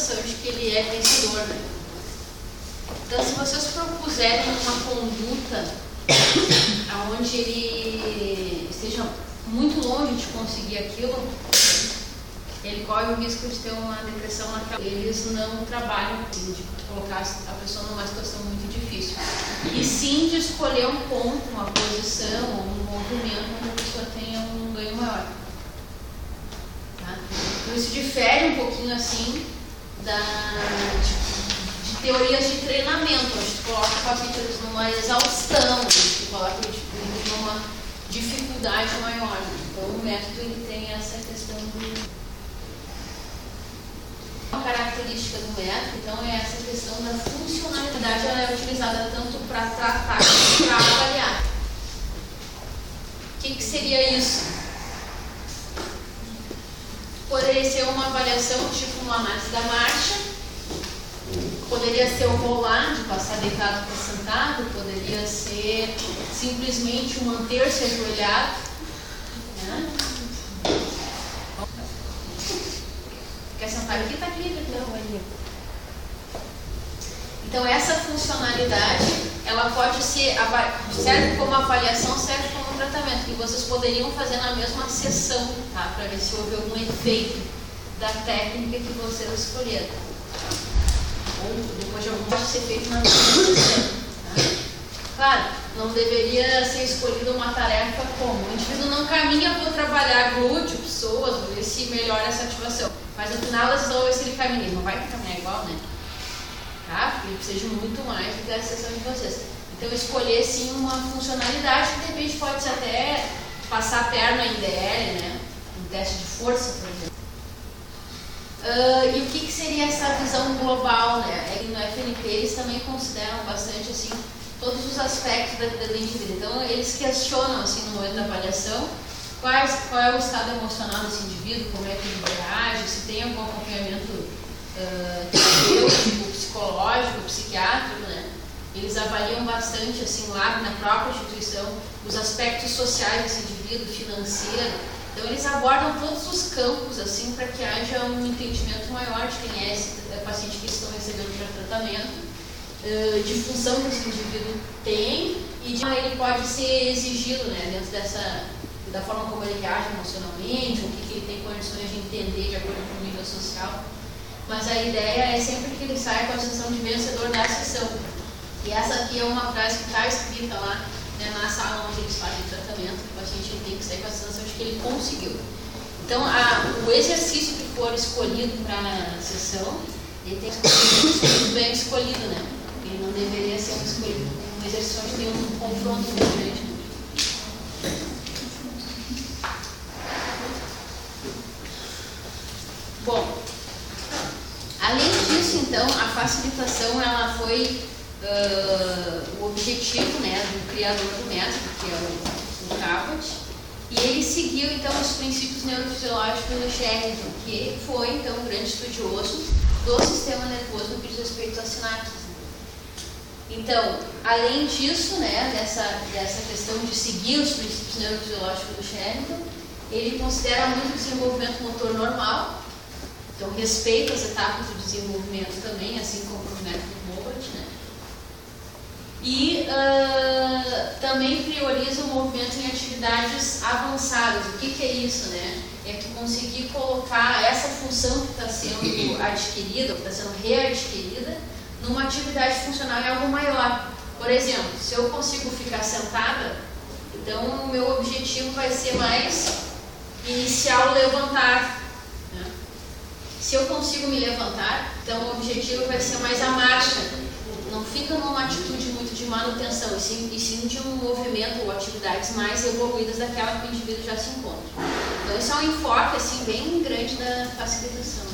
sensação de que ele é vencedor, né? Então, se vocês propuserem uma conduta onde ele esteja muito longe de conseguir aquilo, ele corre o risco de ter uma depressão naquela. Eles não trabalham assim, de colocar a pessoa numa situação muito difícil, e sim de escolher um ponto, uma posição, um movimento onde a pessoa tenha um ganho maior. Tá? Então isso difere um pouquinho assim de teorias de treinamento, onde tu coloca o paciente numa exaustão, onde tu coloca ele numa dificuldade maior. Então o método ele tem essa questão do... Uma característica do método, então, é essa questão da funcionalidade. Ela é utilizada tanto para tratar quanto para avaliar. O que seria isso? Poderia ser uma avaliação, tipo uma análise da marcha, poderia ser o rolar, de passar deitado para sentado, poderia ser simplesmente o manter-se ajoelhado, né? Quer sentar aqui? Está aqui, não, ali. Então, essa funcionalidade, ela pode ser, serve como avaliação, serve como tratamento, que vocês poderiam fazer na mesma sessão, tá? Para ver se houve algum efeito da técnica que vocês escolheram. Ou depois de algum pode ser feito na mesma sessão. Tá? Claro, não deveria ser escolhida uma tarefa como o indivíduo não caminha para trabalhar glúteo, pessoas, ver se melhora essa ativação. Mas no final elas vão ver se ele caminha. Ele não vai caminhar igual, né? Tá? Porque ele precisa de muito mais do que a sessão de vocês. Então escolher sim uma funcionalidade que de repente pode ser até passar a perna em DL, né? Um teste de força, por exemplo. E o que seria essa visão global, né? No FNP eles também consideram bastante assim todos os aspectos da vida do indivíduo. Então eles questionam assim no momento da avaliação qual é o estado emocional desse indivíduo, como é que ele reage, se tem algum acompanhamento terapêutico, psicológico, psiquiátrico, né? Eles avaliam bastante assim lá na própria instituição os aspectos sociais desse indivíduo, financeiro. Então eles abordam todos os campos assim para que haja um entendimento maior de quem é esse paciente que estão recebendo para tratamento, de função que esse indivíduo tem e de ele pode ser exigido, né, dentro da forma como ele reage emocionalmente, o que ele tem condições de entender de acordo com o nível social. Mas a ideia é sempre que ele saia com a sensação de vencedor da sessão. E essa aqui é uma frase que está escrita lá, né, na sala onde eles fazem o tratamento. O paciente tem que sair com a sensação de que ele conseguiu. Então, o exercício que for escolhido para a sessão, ele tem que ser muito bem escolhido, né? Ele não deveria ser um exercício onde tem um confronto muito grande. Bom, além disso, então, a facilitação ela foi o objetivo, né, do criador do método, que é o Cabot, e ele seguiu então os princípios neurofisiológicos do Sherrington, que foi então um grande estudioso do sistema nervoso no que diz respeito às sinapses. Então, além disso, né, dessa questão de seguir os princípios neurofisiológicos do Sherrington, ele considera muito o desenvolvimento motor normal. Então, respeita as etapas do desenvolvimento também, assim como o método Hobart, né? E também prioriza o movimento em atividades avançadas. O que é isso, né? É tu conseguir colocar essa função que está sendo adquirida, que está sendo readquirida, numa atividade funcional em algo maior. Por exemplo, se eu consigo ficar sentada, então o meu objetivo vai ser mais iniciar o levantar. Se eu consigo me levantar, então o objetivo vai ser mais a marcha. Não fica numa atitude muito de manutenção, e sim de um movimento ou atividades mais evoluídas daquela que o indivíduo já se encontra. Então isso é um enfoque assim, bem grande da facilitação.